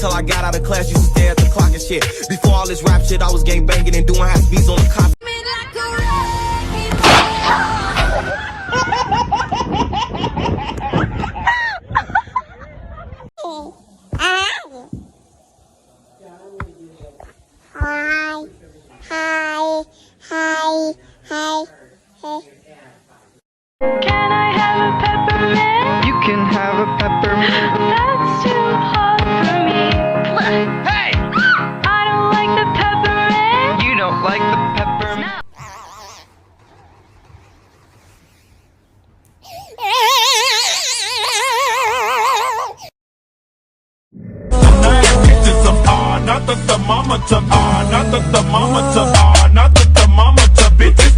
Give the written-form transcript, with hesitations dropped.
till I got out of class, used to stare at the clock and shit. Before all this rap shit, I was gang banging and doing high speeds on the cop. Can I have a peppermint? You can have a peppermint. That's too hot for me. Hey! I don't like the peppermint. You don't like the peppermint. Not the thermometer, not the thermometer, not the thermometer, bitches.